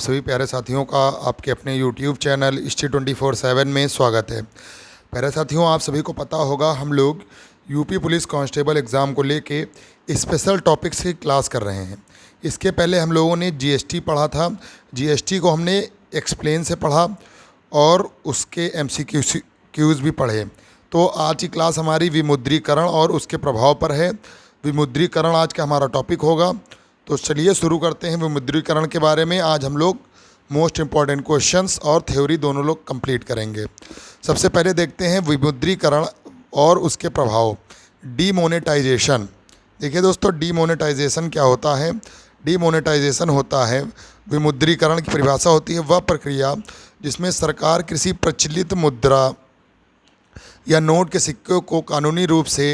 सभी प्यारे साथियों का आपके अपने यूट्यूब चैनल हिस्ट्री 24/7 में स्वागत है। प्यारे साथियों, आप सभी को पता होगा हम लोग यूपी पुलिस कांस्टेबल एग्ज़ाम को लेके स्पेशल टॉपिक्स की क्लास कर रहे हैं। इसके पहले हम लोगों ने जीएसटी पढ़ा था। जीएसटी को हमने एक्सप्लेन से पढ़ा और उसके एमसीक्यूज़ भी पढ़े। तो आज की क्लास हमारी विमुद्रीकरण और उसके प्रभाव पर है। विमुद्रीकरण आज का हमारा टॉपिक होगा। तो चलिए शुरू करते हैं विमुद्रीकरण के बारे में। आज हम लोग मोस्ट इम्पॉर्टेंट क्वेश्चंस और थ्योरी दोनों लोग कंप्लीट करेंगे। सबसे पहले देखते हैं विमुद्रीकरण और उसके प्रभाव। डीमोनेटाइजेशन। देखिए दोस्तों, डीमोनेटाइजेशन क्या होता है? डीमोनेटाइजेशन होता है, विमुद्रीकरण की परिभाषा होती है वह प्रक्रिया जिसमें सरकार किसी प्रचलित मुद्रा या नोट के सिक्कों को कानूनी रूप से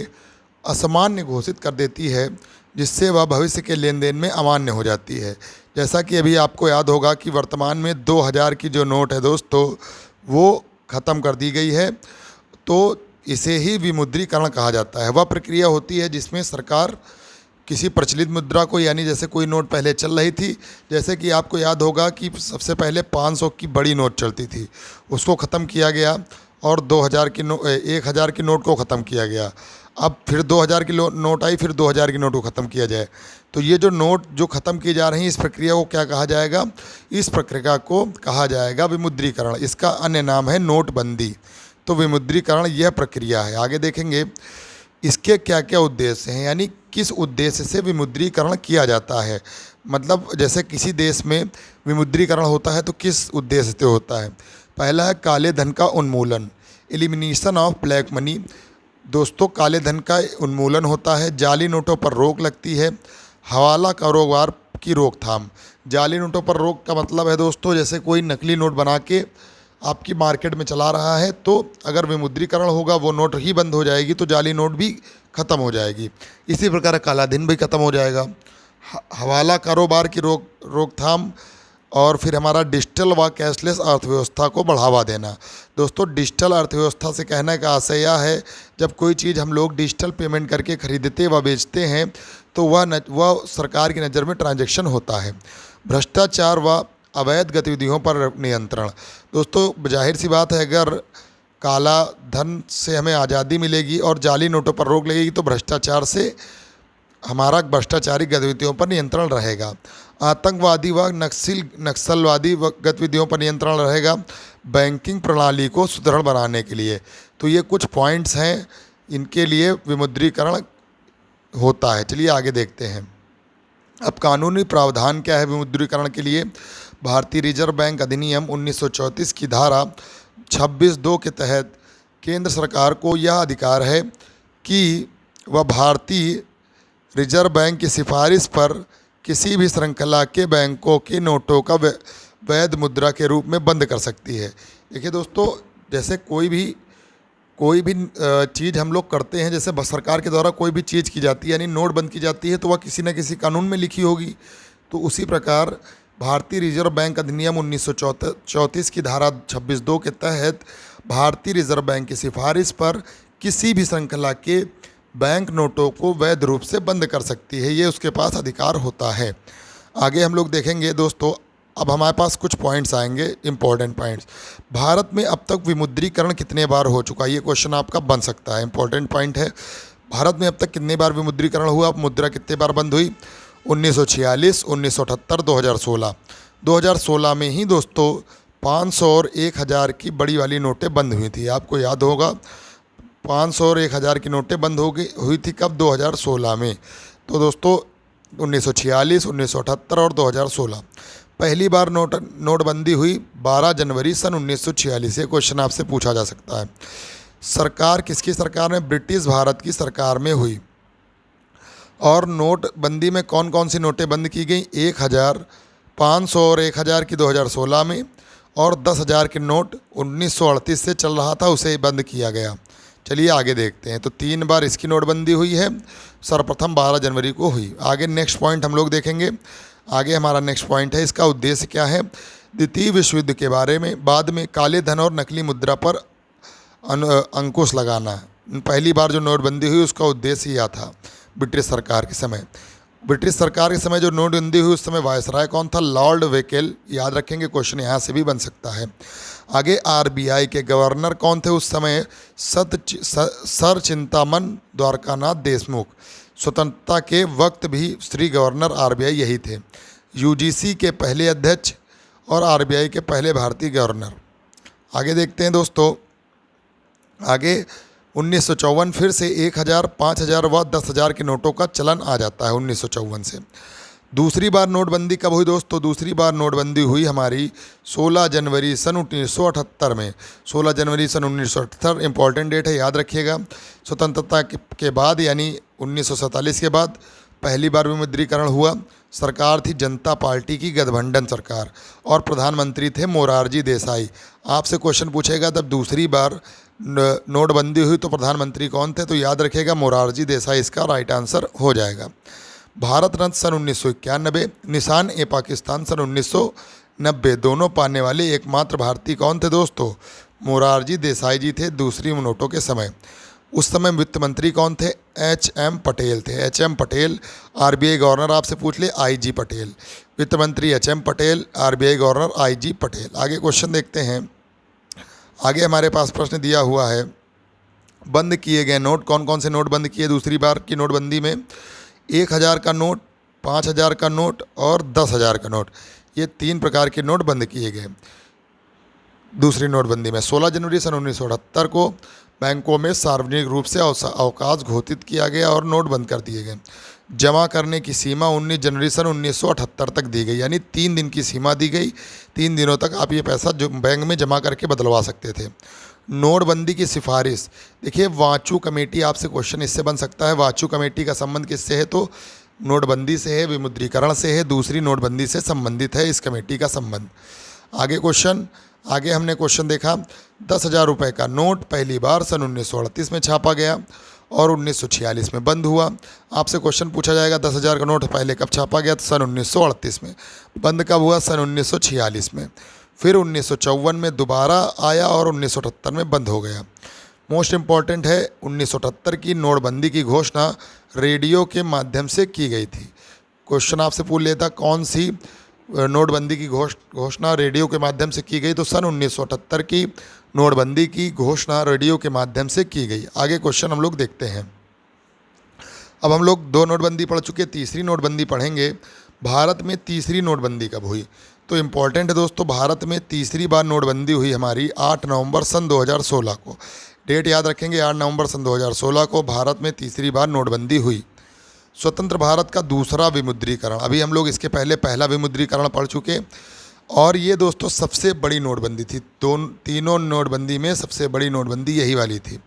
असामान्य घोषित कर देती है, जिससे वह भविष्य के लेन देन में अमान्य हो जाती है। जैसा कि अभी आपको याद होगा कि वर्तमान में 2000 की जो नोट है दोस्तों, वो ख़त्म कर दी गई है। तो इसे ही विमुद्रीकरण कहा जाता है। वह प्रक्रिया होती है जिसमें सरकार किसी प्रचलित मुद्रा को, यानी जैसे कोई नोट पहले चल रही थी, जैसे कि आपको याद होगा कि सबसे पहले 500 की बड़ी नोट चलती थी, उसको ख़त्म किया गया और 1000 की 1000 की नोट को ख़त्म किया गया। अब फिर 2000 की नोट आई, फिर 2000 की नोट को ख़त्म किया जाए। तो ये जो नोट जो ख़त्म की जा रही हैं, इस प्रक्रिया को क्या कहा जाएगा? इस प्रक्रिया को कहा जाएगा विमुद्रीकरण। इसका अन्य नाम है नोटबंदी। तो विमुद्रीकरण यह प्रक्रिया है। आगे देखेंगे इसके क्या क्या उद्देश्य हैं, यानी किस उद्देश्य से विमुद्रीकरण किया जाता है। मतलब जैसे किसी देश में विमुद्रीकरण होता है तो किस उद्देश्य से होता है? पहला है काले धन का उन्मूलन, एलिमिनेशन ऑफ ब्लैक मनी। दोस्तों, काले धन का उन्मूलन होता है, जाली नोटों पर रोक लगती है, हवाला कारोबार की रोकथाम। जाली नोटों पर रोक का मतलब है दोस्तों, जैसे कोई नकली नोट बना के आपकी मार्केट में चला रहा है, तो अगर विमुद्रीकरण होगा वो नोट ही बंद हो जाएगी, तो जाली नोट भी ख़त्म हो जाएगी। इसी प्रकार काला धन भी ख़त्म हो जाएगा। हवाला कारोबार की रोकथाम। और फिर हमारा डिजिटल व कैशलेस अर्थव्यवस्था को बढ़ावा देना। दोस्तों, डिजिटल अर्थव्यवस्था से कहने का आशय यह है, जब कोई चीज़ हम लोग डिजिटल पेमेंट करके खरीदते व बेचते हैं तो वह सरकार की नज़र में ट्रांजैक्शन होता है। भ्रष्टाचार व अवैध गतिविधियों पर नियंत्रण। दोस्तों, जाहिर सी बात है, अगर काला धन से हमें आज़ादी मिलेगी और जाली नोटों पर रोक लगेगी तो भ्रष्टाचार से हमारा भ्रष्टाचारी गतिविधियों पर नियंत्रण रहेगा। आतंकवादी व नक्सलवादी गतिविधियों पर नियंत्रण रहेगा, बैंकिंग प्रणाली को सुदृढ़ बनाने के लिए। तो ये कुछ पॉइंट्स हैं, इनके लिए विमुद्रीकरण होता है। चलिए आगे देखते हैं। अब कानूनी प्रावधान क्या है विमुद्रीकरण के लिए? भारतीय रिजर्व बैंक अधिनियम 1934 की धारा 26(2) के तहत केंद्र सरकार को यह अधिकार है कि वह भारतीय रिजर्व बैंक की सिफारिश पर किसी भी श्रृंखला के बैंकों के नोटों का वैध मुद्रा के रूप में बंद कर सकती है। देखिए दोस्तों, जैसे कोई भी चीज़ हम लोग करते हैं, जैसे सरकार के द्वारा कोई भी चीज़ की जाती है, यानी नोट बंद की जाती है, तो वह किसी न किसी कानून में लिखी होगी। तो उसी प्रकार भारतीय रिजर्व बैंक अधिनियम 1934 की धारा 26(2) के तहत भारतीय रिजर्व बैंक की सिफारिश पर किसी भी श्रृंखला के बैंक नोटों को वैध रूप से बंद कर सकती है। ये उसके पास अधिकार होता है। आगे हम लोग देखेंगे दोस्तों। अब हमारे पास कुछ पॉइंट्स आएंगे, इंपॉर्टेंट पॉइंट्स। भारत में अब तक विमुद्रीकरण कितने बार हो चुका है, ये क्वेश्चन आपका बन सकता है। इंपॉर्टेंट पॉइंट है, भारत में अब तक कितने बार विमुद्रीकरण हुआ, मुद्रा कितने बार बंद हुई? 1946, 1978, 2016। 2016 में ही दोस्तों 500 और 1000 की बड़ी वाली नोटें बंद हुई थी। आपको याद होगा 500 और 1000 की नोटें बंद हुई थी कब? 2016 में। तो दोस्तों 1946, 1978 और 2016 पहली बार नोटबंदी हुई 12 जनवरी सन 1946। ये क्वेश्चन आपसे पूछा जा सकता है। सरकार किसकी सरकार में? ब्रिटिश भारत की सरकार में हुई। और नोटबंदी में कौन कौन सी नोटें बंद की गई? 1000, 500 और 1000 की 2016 में, और 10,000 के नोट 1938 से चल रहा था, उसे बंद किया गया। चलिए आगे देखते हैं। तो 3 बार इसकी नोटबंदी हुई है, सर्वप्रथम 12 जनवरी को हुई। आगे नेक्स्ट पॉइंट हम लोग देखेंगे। आगे हमारा नेक्स्ट पॉइंट है, इसका उद्देश्य क्या है? द्वितीय विश्व युद्ध के बारे में, बाद में काले धन और नकली मुद्रा पर अंकुश लगाना। पहली बार जो नोटबंदी हुई उसका उद्देश्य यह था ब्रिटिश सरकार के समय। ब्रिटिश सरकार के समय जो नोटबंदी हुई उस समय वायसराय कौन था? लॉर्ड वेकेल। याद रखेंगे, क्वेश्चन यहाँ से भी बन सकता है। आगे आरबीआई के गवर्नर कौन थे उस समय? सर चिंतामन द्वारकानाथ देशमुख। स्वतंत्रता के वक्त भी श्री गवर्नर आरबीआई यही थे। यूजीसी के पहले अध्यक्ष और आरबीआई के पहले भारतीय गवर्नर। आगे देखते हैं दोस्तों, आगे 1954 फिर से 1000, 5000 व 10,000 के नोटों का चलन आ जाता है 1954 से। दूसरी बार नोटबंदी कब हुई दोस्तों? दूसरी बार नोटबंदी हुई हमारी 16 जनवरी सन 1978 में। 16 जनवरी सन 1978 इंपॉर्टेंट डेट है, याद रखिएगा। स्वतंत्रता के बाद यानी 1947 के बाद पहली बार विमुद्रीकरण हुआ। सरकार थी जनता पार्टी की गठबंधन सरकार और प्रधानमंत्री थे मोरारजी देसाई। आपसे क्वेश्चन पूछेगा तब दूसरी बार नोटबंदी हुई तो प्रधानमंत्री कौन थे? तो याद रखिएगा मोरारजी देसाई इसका राइट आंसर हो जाएगा। भारत रत्न सन 1991, निशान ए पाकिस्तान सन 1990 दोनों पाने वाले एकमात्र भारतीय कौन थे दोस्तों? मोरारजी देसाई जी थे दूसरी नोटों के समय। उस समय वित्त मंत्री कौन थे? एच.एम. पटेल थे। एच.एम. पटेल। आरबीआई गवर्नर आपसे पूछ ले आई.जी. पटेल। वित्त मंत्री HM. Patel, RBI governor IG. Patel. आगे क्वेश्चन देखते हैं। आगे हमारे पास प्रश्न दिया हुआ है, बंद किए गए नोट कौन कौन से नोट बंद किए दूसरी बार की नोटबंदी में? 1000 का नोट, 5000 का नोट और 10,000 का नोट, ये 3 प्रकार के नोट बंद किए गए दूसरी नोटबंदी में। 16 जनवरी सन 1978 को बैंकों में सार्वजनिक रूप से अवकाश घोषित किया गया और नोट बंद कर दिए गए। जमा करने की सीमा 19 जनवरी सन 1978 तक दी गई, यानी 3 दिन की सीमा दी गई। 3 दिनों तक आप ये पैसा जो बैंक में जमा करके बदलवा सकते थे। नोटबंदी की सिफारिश, देखिए वाचू कमेटी, आपसे क्वेश्चन इससे बन सकता है। वाचू कमेटी का संबंध किससे है? तो नोटबंदी से है, विमुद्रीकरण से है, दूसरी नोटबंदी से संबंधित है इस कमेटी का संबंध। आगे क्वेश्चन, आगे हमने क्वेश्चन देखा 10,000 रुपये का नोट पहली बार सन 1938 में छापा गया और 1946 में बंद हुआ। आपसे क्वेश्चन पूछा जाएगा 10,000 का नोट पहले कब छापा गया? तो सन 1938 में। बंद कब हुआ? सन 1946 में। फिर 1954 में दोबारा आया और 1978 में बंद हो गया। मोस्ट इम्पॉर्टेंट है 1978 की नोटबंदी की घोषणा रेडियो के माध्यम से की गई थी। क्वेश्चन आपसे पूछ लेता कौन सी नोटबंदी की घोषणा रेडियो के माध्यम से की गई? तो सन 1978 की नोटबंदी की घोषणा रेडियो के माध्यम से की गई। आगे क्वेश्चन हम लोग देखते हैं। अब हम लोग 2 नोटबंदी पढ़ चुके, तीसरी नोटबंदी पढ़ेंगे। भारत में तीसरी नोटबंदी कब हुई? तो इम्पॉर्टेंट है दोस्तों, भारत में तीसरी बार नोटबंदी हुई हमारी 8 नवंबर सन 2016 को। डेट याद रखेंगे, 8 नवंबर सन 2016 को भारत में तीसरी बार नोटबंदी हुई। स्वतंत्र भारत का दूसरा विमुद्रीकरण, अभी हम लोग इसके पहले पहला विमुद्रीकरण पढ़ चुके और ये दोस्तों सबसे बड़ी नोटबंदी थी। तीनों नोटबंदी में सबसे बड़ी नोटबंदी यही वाली थी।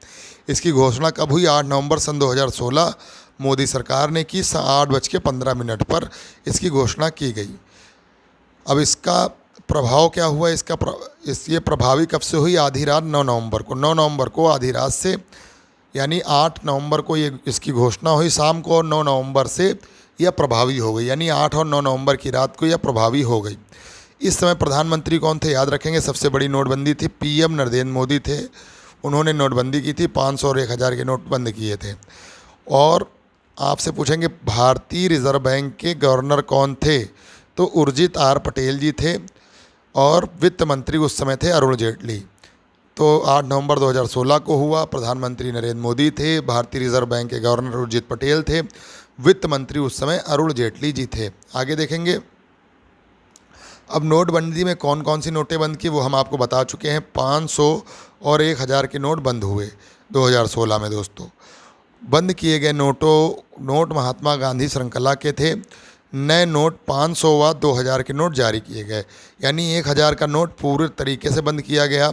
इसकी घोषणा कब हुई? 8 नवंबर सन 2016 मोदी सरकार ने की 8:15 पर इसकी घोषणा की गई। अब इसका प्रभाव क्या हुआ? ये प्रभावी कब से हुई? आधी रात 9 नवंबर को। 9 नवंबर को आधी रात से, यानी 8 नवंबर को ये इसकी घोषणा हुई शाम को और 9 नवंबर से यह प्रभावी हो गई, यानी 8 और 9 नवंबर की रात को यह प्रभावी हो गई। इस समय प्रधानमंत्री कौन थे? याद रखेंगे, सबसे बड़ी नोटबंदी थी, पीएम नरेंद्र मोदी थे। उन्होंने नोटबंदी की थी, 500 और 1000 के नोट बंद किए थे। और आपसे पूछेंगे भारतीय रिजर्व बैंक के गवर्नर कौन थे? तो उर्जित आर पटेल जी थे और वित्त मंत्री उस समय थे अरुण जेटली। तो 8 नवंबर 2016 को हुआ। प्रधानमंत्री नरेंद्र मोदी थे, भारतीय रिजर्व बैंक के गवर्नर उर्जित पटेल थे, वित्त मंत्री उस समय अरुण जेटली जी थे। आगे देखेंगे। अब नोटबंदी में कौन कौन सी नोटें बंद की वो हम आपको बता चुके हैं। 500 और 1000 के नोट बंद हुए 2016 में दोस्तों। बंद किए गए नोट महात्मा गांधी श्रृंखला के थे। नए नोट 500 व 2000 के नोट जारी किए गए, यानी 1000 का नोट पूरे तरीके से बंद किया गया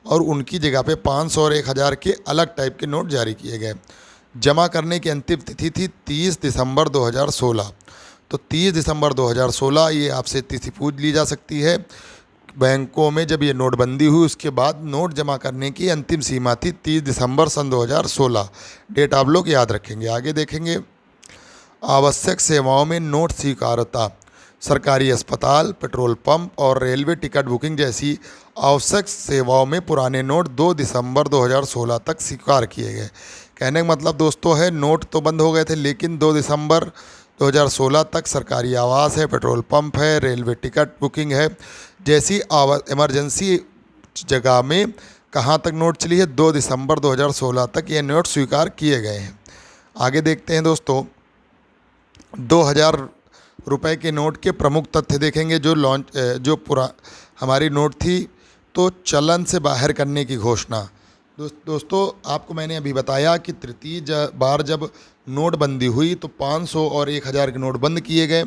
और उनकी जगह पे 500 और 1000 के अलग टाइप के नोट जारी किए गए। जमा करने की अंतिम तिथि थी 30 दिसंबर 2016। तो 30 दिसंबर 2016 ये आपसे तिथि पूछ ली जा सकती है। बैंकों में जब ये नोटबंदी हुई उसके बाद नोट जमा करने की अंतिम सीमा थी 30 दिसंबर सन 2016। डेट आप लोग याद रखेंगे। आगे देखेंगे। आवश्यक सेवाओं में नोट स्वीकार्यता, सरकारी अस्पताल, पेट्रोल पंप और रेलवे टिकट बुकिंग जैसी आवश्यक सेवाओं में पुराने नोट 2 दिसंबर 2016 तक स्वीकार किए गए। कहने का मतलब दोस्तों है नोट तो बंद हो गए थे, लेकिन 2 दिसंबर 2016 तक सरकारी आवास है, पेट्रोल पंप है, रेलवे टिकट बुकिंग है जैसी इमरजेंसी जगह में कहाँ तक नोट चली है? 2 दिसंबर 2016 तक ये नोट स्वीकार किए गए हैं। आगे देखते हैं दोस्तों, 2000 रुपए के नोट के प्रमुख तथ्य देखेंगे। जो पूरा हमारी नोट थी तो चलन से बाहर करने की घोषणा। दोस्तों आपको मैंने अभी बताया कि तृतीय बार जब नोटबंदी हुई तो 500 और 1000 के नोट बंद किए गए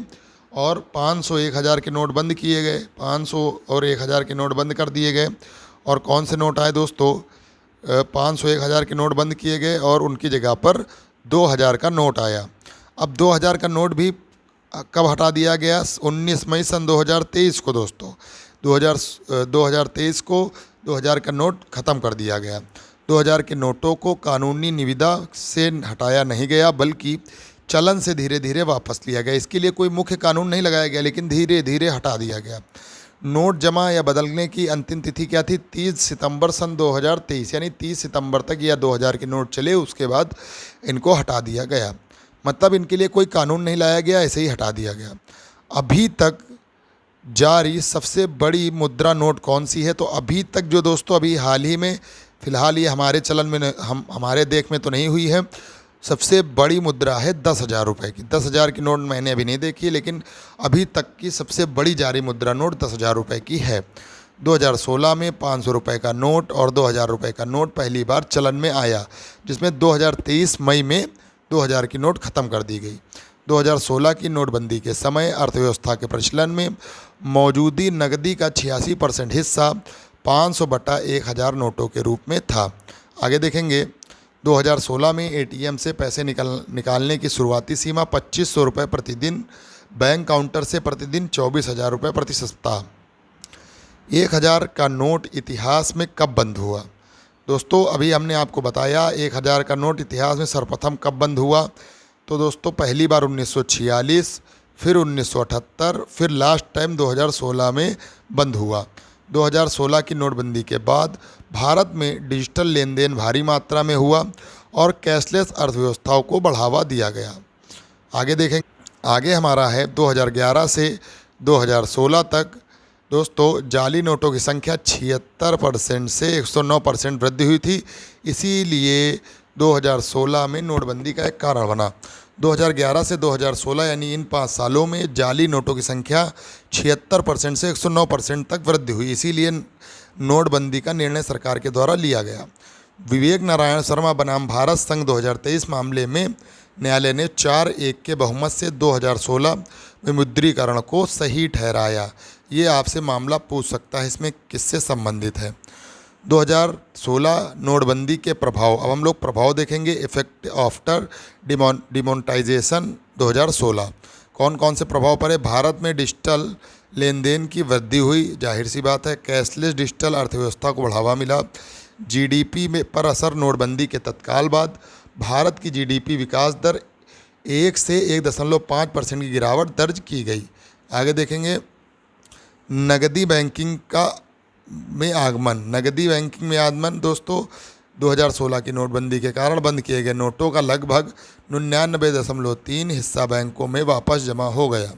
और 500 1000 के नोट बंद किए गए, 500 और 1000 के नोट बंद कर दिए गए। और कौन से नोट आए दोस्तों? 500 1000 के नोट बंद किए गए और उनकी जगह पर 2000 का नोट आया। अब 2000 का नोट भी कब हटा दिया गया? 19 मई सन 2023 को दोस्तों 2023 को 2000 का नोट ख़त्म कर दिया गया। 2000 के नोटों को कानूनी निविदा से हटाया नहीं गया बल्कि चलन से धीरे धीरे वापस लिया गया। इसके लिए कोई मुख्य कानून नहीं लगाया गया लेकिन धीरे धीरे हटा दिया गया। नोट जमा या बदलने की अंतिम तिथि क्या थी? 30 सितंबर सन 2023, यानी 30 सितंबर तक या 2000 के नोट चले, उसके बाद इनको हटा दिया गया। मतलब इनके लिए कोई कानून नहीं लाया गया, ऐसे ही हटा दिया गया। अभी तक जारी सबसे बड़ी मुद्रा नोट कौन सी है? तो अभी तक जो दोस्तों अभी हाल ही में फ़िलहाल ये हमारे चलन में हमारे देश में तो नहीं हुई है, सबसे बड़ी मुद्रा है 10,000 रुपये की। 10,000 की नोट मैंने अभी नहीं देखी है लेकिन अभी तक की सबसे बड़ी जारी मुद्रा नोट 10,000 रुपये की है। 2016 में 500 रुपये का नोट और 2000 रुपये का नोट पहली बार चलन में आया, जिसमें 2023 मई में 2000 की नोट ख़त्म कर दी गई। 2016 की नोटबंदी के समय अर्थव्यवस्था के प्रचलन में मौजूदी नकदी का 86% हिस्सा 500 बटा 1000 नोटों के रूप में था। आगे देखेंगे, 2016 में एटीएम से पैसे निकालने की शुरुआती सीमा 2500 रुपये प्रतिदिन, बैंक काउंटर से प्रतिदिन 24,000 रुपये प्रति सप्ताह। 1000 का नोट इतिहास में कब बंद हुआ? दोस्तों अभी हमने आपको बताया 1000 का नोट इतिहास में सर्वप्रथम कब बंद हुआ। तो दोस्तों पहली बार 1946, फिर 1978, फिर लास्ट टाइम 2016 में बंद हुआ। 2016 की नोटबंदी के बाद भारत में डिजिटल लेन देन भारी मात्रा में हुआ और कैशलेस अर्थव्यवस्थाओं को बढ़ावा दिया गया। आगे देखें, आगे हमारा है 2011 से 2016 तक। दोस्तों जाली नोटों की संख्या 76% से 109% वृद्धि हुई थी, इसीलिए 2016 में नोटबंदी का एक कारण बना। 2011 से 2016 यानी इन 5 सालों में जाली नोटों की संख्या 76% से 109% तक वृद्धि हुई, इसीलिए नोटबंदी का निर्णय सरकार के द्वारा लिया गया। विवेक नारायण शर्मा बनाम भारत संघ 2023 मामले में न्यायालय ने 4-1 के बहुमत से 2016 विमुद्रीकरण को सही ठहराया। ये आपसे मामला पूछ सकता है, इसमें किससे संबंधित है? 2016 नोटबंदी के प्रभाव। अब हम लोग प्रभाव देखेंगे। इफेक्ट आफ्टर डिमोनेटाइजेशन 2016 कौन कौन से प्रभाव पड़े? भारत में डिजिटल लेन देन की वृद्धि हुई, जाहिर सी बात है। कैशलेस डिजिटल अर्थव्यवस्था को बढ़ावा मिला। जीडीपी में पर असर। नोटबंदी के तत्काल बाद भारत की जीडीपी विकास दर 1 से 1.5% की गिरावट दर्ज की गई। आगे देखेंगे, नगदी बैंकिंग में आगमन। दोस्तों 2016 की नोटबंदी के कारण बंद किए गए नोटों का लगभग 99.3 हिस्सा बैंकों में वापस जमा हो गया।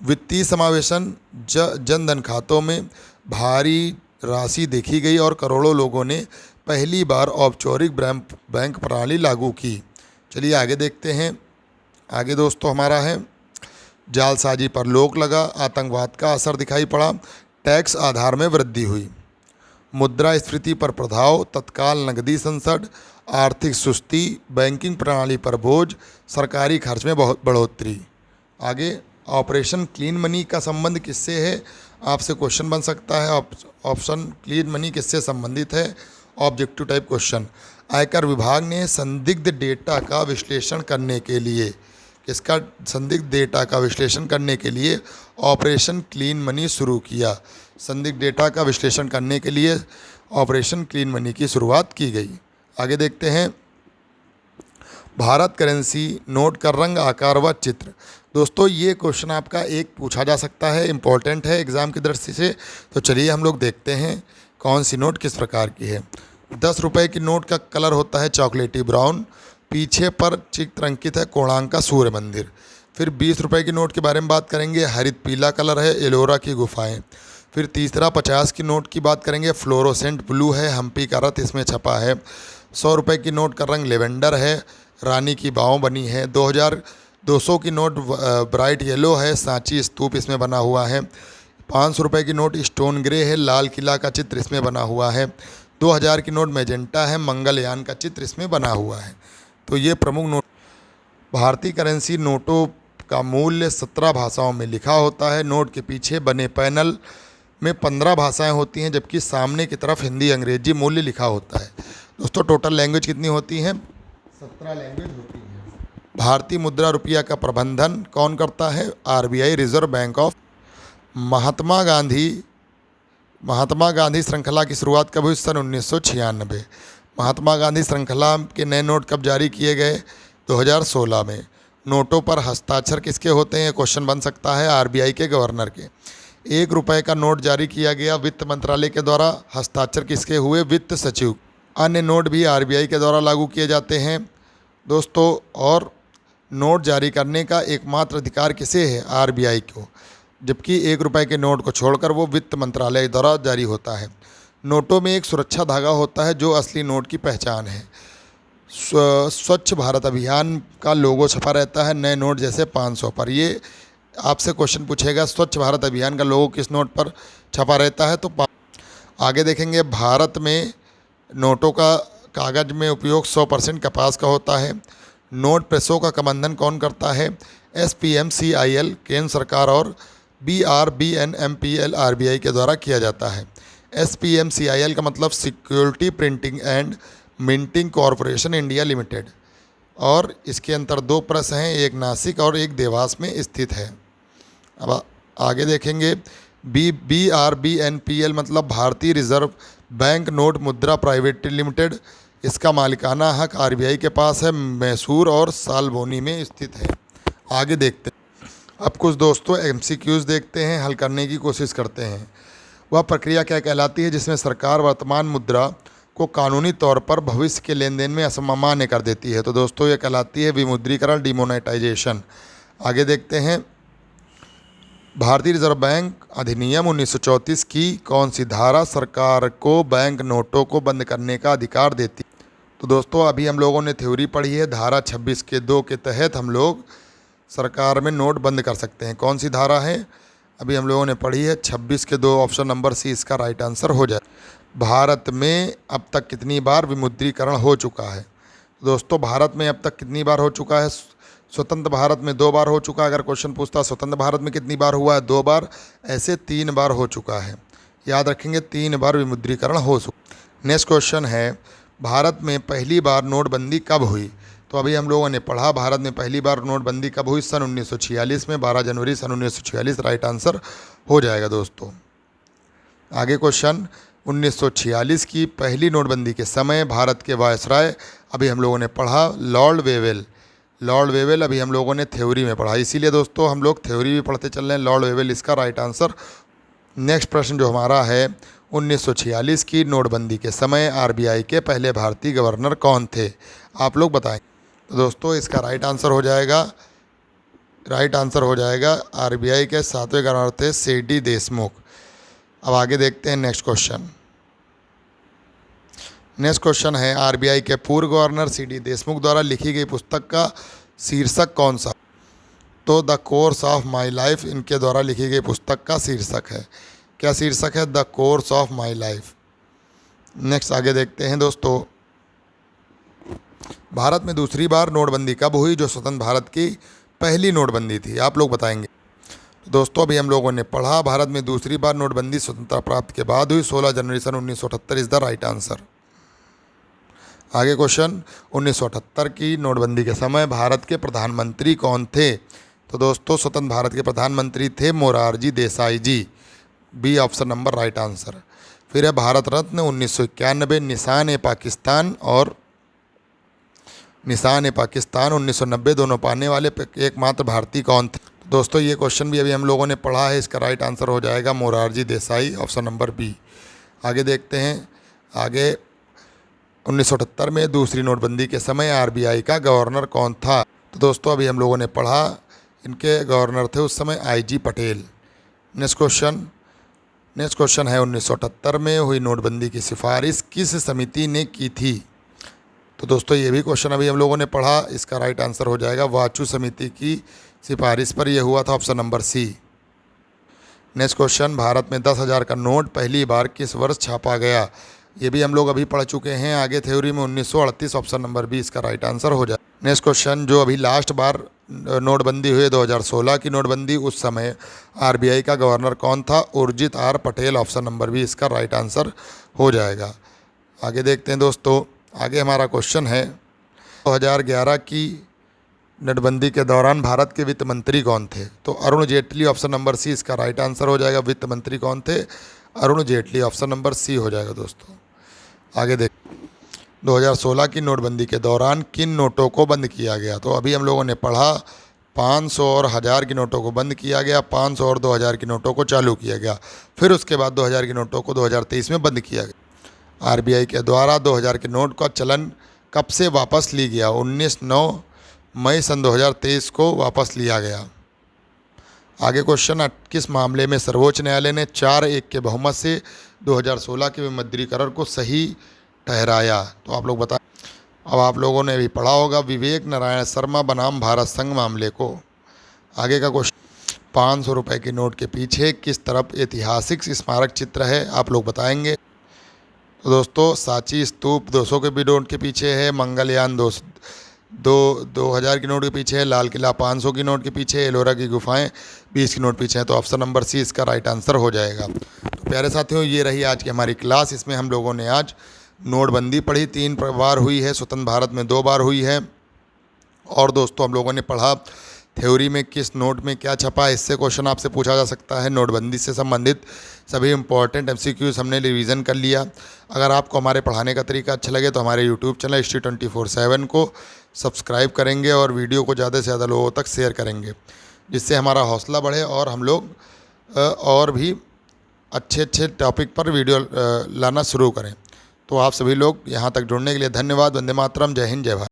वित्तीय समावेशन। जनधन खातों में भारी राशि देखी गई और करोड़ों लोगों ने पहली बार औपचारिक बैंक प्रणाली लागू की। चलिए आगे देखते हैं। आगे दोस्तों हमारा है जालसाजी पर रोक लगा। आतंकवाद का असर दिखाई पड़ा। टैक्स आधार में वृद्धि हुई। मुद्रास्फीति पर प्रभाव। तत्काल नकदी संकट। आर्थिक सुस्ती। बैंकिंग प्रणाली पर बोझ। सरकारी खर्च में बहुत बढ़ोतरी। आगे ऑपरेशन क्लीन मनी का संबंध किससे है? आपसे क्वेश्चन बन सकता है। ऑप्शन क्लीन मनी किससे संबंधित है? Objective type question. आयकर विभाग ने संदिग्ध डेटा का विश्लेषण करने के लिए ऑपरेशन क्लीन मनी शुरू किया। संदिग्ध डेटा का विश्लेषण करने के लिए ऑपरेशन क्लीन मनी की शुरुआत की गई। आगे देखते हैं, भारत करेंसी नोट का रंग, आकार व चित्र। दोस्तों ये क्वेश्चन आपका एक पूछा जा सकता है, इम्पोर्टेंट है एग्ज़ाम की दृष्टि से। तो चलिए हम लोग देखते हैं कौन सी नोट किस प्रकार की है। 10 रुपये की नोट का कलर होता है चॉकलेटी ब्राउन। पीछे पर चित्र अंकित है कोणार्क का सूर्य मंदिर। फिर 20 रुपए की नोट के बारे में बात करेंगे, हरित पीला कलर है, एलोरा की गुफाएं। फिर तीसरा 50 की नोट की बात करेंगे, फ्लोरोसेंट ब्लू है, हम्पी का रथ इसमें छपा है। 100 रुपए की नोट का रंग लेवेंडर है, रानी की बाहों बनी है। 200 की नोट ब्राइट येलो है, सांची स्तूप इसमें बना हुआ है। 500 रुपए की नोट स्टोन ग्रे है, लाल किला का चित्र इसमें बना हुआ है। 2000 की नोट मैजेंटा है, मंगलयान का चित्र इसमें बना हुआ है। तो ये प्रमुख नोट। भारतीय करेंसी नोटों का मूल्य 17 भाषाओं में लिखा होता है। नोट के पीछे बने पैनल में 15 भाषाएं होती हैं, जबकि सामने की तरफ हिंदी अंग्रेजी मूल्य लिखा होता है। दोस्तों टोटल लैंग्वेज कितनी होती हैं? 17 लैंग्वेज होती हैं। भारतीय मुद्रा रुपया का प्रबंधन कौन करता है? RBI, reserve bank of. Mahatma Gandhi श्रृंखला की शुरुआत कब हुई? सन 1996। महात्मा गांधी श्रृंखला के नए नोट कब जारी किए गए? 2016 में। नोटों पर हस्ताक्षर किसके होते हैं? क्वेश्चन बन सकता है आरबीआई के गवर्नर के। 1 रुपए का नोट जारी किया गया वित्त मंत्रालय के द्वारा, हस्ताक्षर किसके हुए? वित्त सचिव। अन्य नोट भी आरबीआई के द्वारा लागू किए जाते हैं दोस्तों। और नोट जारी करने का एकमात्र अधिकार किसे है? आरबीआई को, जबकि 1 रुपए के नोट को छोड़कर वो वित्त मंत्रालय द्वारा जारी होता है। नोटों में एक सुरक्षा धागा होता है जो असली नोट की पहचान है। स्वच्छ भारत अभियान का लोगो छपा रहता है नए नोट जैसे 500 पर। ये आपसे क्वेश्चन पूछेगा स्वच्छ भारत अभियान का लोगो किस नोट पर छपा रहता है? तो आगे देखेंगे भारत में नोटों का कागज में उपयोग 100% कपास का होता है। नोट प्रेसों का प्रबंधन कौन करता है? SPMCIL केंद्र सरकार और BRBNMPL आरबीआई के द्वारा किया जाता है। SPMCIL का मतलब security printing and minting corporation India limited. और इसके अंतर 2 प्रेस हैं, एक नासिक और एक देवास में स्थित है। अब आगे देखेंगे BRBNPL मतलब भारतीय रिजर्व बैंक नोट मुद्रा प्राइवेट लिमिटेड। इसका मालिकाना हक आरबीआई के पास है, मैसूर और सालबोनी में स्थित है। आगे देखते हैं। अब कुछ दोस्तों MCQs देखते हैं, हल करने की कोशिश करते हैं। वह प्रक्रिया क्या कहलाती है जिसमें सरकार वर्तमान मुद्रा को कानूनी तौर पर भविष्य के लेन देन में असामान्य कर देती है? तो दोस्तों ये कहलाती है विमुद्रीकरण, डिमोनेटाइजेशन। आगे देखते हैं। भारतीय रिजर्व बैंक अधिनियम 1934 की कौन सी धारा सरकार को बैंक नोटों को बंद करने का अधिकार देती है? तो दोस्तों अभी हम लोगों ने थ्योरी पढ़ी है, धारा 26 के 2 के तहत हम लोग सरकार में नोट बंद कर सकते हैं। कौन सी धारा है? अभी हम लोगों ने पढ़ी है 26 के 2, ऑप्शन नंबर सी इसका राइट आंसर हो जाए। भारत में अब तक कितनी बार विमुद्रीकरण हो चुका है? दोस्तों भारत में अब तक कितनी बार हो चुका है? स्वतंत्र भारत में 2 बार हो चुका है। अगर क्वेश्चन पूछता स्वतंत्र भारत में कितनी बार हुआ है? 2 बार। ऐसे 3 बार हो चुका है, याद रखेंगे 3 बार विमुद्रीकरण हो चुका। नेक्स्ट क्वेश्चन है भारत में पहली बार नोटबंदी कब हुई? तो अभी हम लोगों ने पढ़ा भारत में पहली बार नोटबंदी कब हुई? सन 1946 में, 12 जनवरी सन 1946 राइट आंसर हो जाएगा दोस्तों। आगे क्वेश्चन 1946 की पहली नोटबंदी के समय भारत के वायसराय, अभी हम लोगों ने पढ़ा लॉर्ड वेवेल अभी हम लोगों ने थ्योरी में पढ़ा, इसीलिए दोस्तों हम लोग थ्योरी भी पढ़ते चल रहे हैं। लॉर्ड वेवेल इसका राइट आंसर। नेक्स्ट प्रश्न जो हमारा है 1946 की नोटबंदी के समय आरबीआई के पहले भारतीय गवर्नर कौन थे? आप लोग बताएं। तो दोस्तों इसका राइट आंसर हो जाएगा आरबीआई के 7वें गवर्नर थे CD देशमुख। अब आगे देखते हैं नेक्स्ट क्वेश्चन है आरबीआई के पूर्व गवर्नर CD देशमुख द्वारा लिखी गई पुस्तक का शीर्षक कौन सा? तो the course of my life इनके द्वारा लिखी गई पुस्तक का शीर्षक है। क्या शीर्षक है? The course of my life. Next आगे देखते हैं दोस्तों। भारत में दूसरी बार नोटबंदी कब हुई जो स्वतंत्र भारत की पहली नोटबंदी थी? आप लोग बताएंगे। दोस्तों अभी हम लोगों ने पढ़ा भारत में दूसरी बार नोटबंदी स्वतंत्रता प्राप्त के बाद हुई 16 जनवरी सन 1978 इज द राइट आंसर। आगे क्वेश्चन 1978 की नोटबंदी के समय भारत के प्रधानमंत्री कौन थे? तो दोस्तों स्वतंत्र भारत के प्रधानमंत्री थे Morarji Desai ji, B option number right answer. फिर है भारत रत्न 1991 निशान ए पाकिस्तान 1990 दोनों पाने वाले एकमात्र भारतीय कौन थे? दोस्तों ये क्वेश्चन भी अभी हम लोगों ने पढ़ा है, इसका राइट आंसर हो जाएगा Morarji Desai, option number B. आगे देखते हैं। आगे 1978 में दूसरी नोटबंदी के समय आरबीआई का गवर्नर कौन था? तो दोस्तों अभी हम लोगों ने पढ़ा इनके गवर्नर थे उस समय आईजी पटेल। नेक्स्ट क्वेश्चन है 1978 में हुई नोटबंदी की सिफारिश किस समिति ने की थी? तो दोस्तों ये भी क्वेश्चन अभी हम लोगों ने पढ़ा, इसका राइट आंसर हो जाएगा वाचु समिति की सिफारिश पर यह हुआ था, option number C. Next question, Bharat में 10,000 का नोट पहली बार किस वर्ष छापा गया? ये भी हम लोग अभी पढ़ चुके हैं आगे थ्योरी में, 1938, ऑप्शन नंबर बी इसका राइट आंसर हो जाए। नेक्स्ट क्वेश्चन, जो अभी लास्ट बार नोटबंदी हुई 2016 की नोटबंदी, उस समय आरबीआई का गवर्नर कौन था? Urjit R Patel, option number B इसका राइट आंसर हो जाएगा। आगे देखते हैं दोस्तों, आगे हमारा क्वेश्चन है 2011 की नोटबंदी के दौरान भारत के वित्त मंत्री कौन थे? तो Arun Jaitley, option number C इसका राइट आंसर हो जाएगा। वित्त मंत्री कौन थे? Arun Jaitley, option number C हो जाएगा दोस्तों। आगे देख 2016 की नोटबंदी के दौरान किन नोटों को बंद किया गया? तो अभी हम लोगों ने पढ़ा 500 और 1000 की नोटों को बंद किया गया, 500 और 2000 की नोटों को चालू किया गया, फिर उसके बाद 2000 की नोटों को 2023 में बंद किया गया। आरबीआई के द्वारा 2000 के नोट का चलन कब से वापस ली गया? 19 मई सन 2023 को वापस लिया गया। आगे क्वेश्चन, किस मामले में सर्वोच्च न्यायालय ने 4-1 के बहुमत से 2016 के विमुद्रीकरण को सही ठहराया? तो आप लोग बताएं। अब आप लोगों ने भी पढ़ा होगा विवेक नारायण शर्मा बनाम भारत संघ मामले को। आगे का क्वेश्चन, 500 रुपये के नोट के पीछे किस तरफ ऐतिहासिक स्मारक चित्र है? आप लोग बताएंगे। तो दोस्तों सांची स्तूप 200 के भी नोट के पीछे है, मंगलयान 2000 की नोट के पीछे है, लाल किला 500 की नोट के पीछे है, एलोरा की गुफाएं 20 की नोट पीछे हैं। तो ऑप्शन नंबर सी इसका राइट आंसर हो जाएगा। तो प्यारे साथियों, ये रही आज की हमारी क्लास। इसमें हम लोगों ने आज नोटबंदी पढ़ी, 3 बार हुई है, स्वतंत्र भारत में 2 बार हुई है। और दोस्तों हम लोगों ने पढ़ा थ्योरी में किस नोट में क्या छपा है, इससे क्वेश्चन आपसे पूछा जा सकता है। नोटबंदी से संबंधित सभी इंपॉर्टेंट एमसीक्यूज हमने रिवीजन कर लिया। अगर आपको हमारे पढ़ाने का तरीका अच्छा लगे तो हमारे यूट्यूब चैनल हिस्ट्री 24/7 को सब्सक्राइब करेंगे और वीडियो को ज़्यादा से ज़्यादा लोगों तक शेयर करेंगे, जिससे हमारा हौसला बढ़े और हम लोग और भी अच्छे टॉपिक पर वीडियो लाना शुरू करें। तो आप सभी लोग यहाँ तक जुड़ने के लिए धन्यवाद। वंदे मातरम, जय हिंद, जय भारत।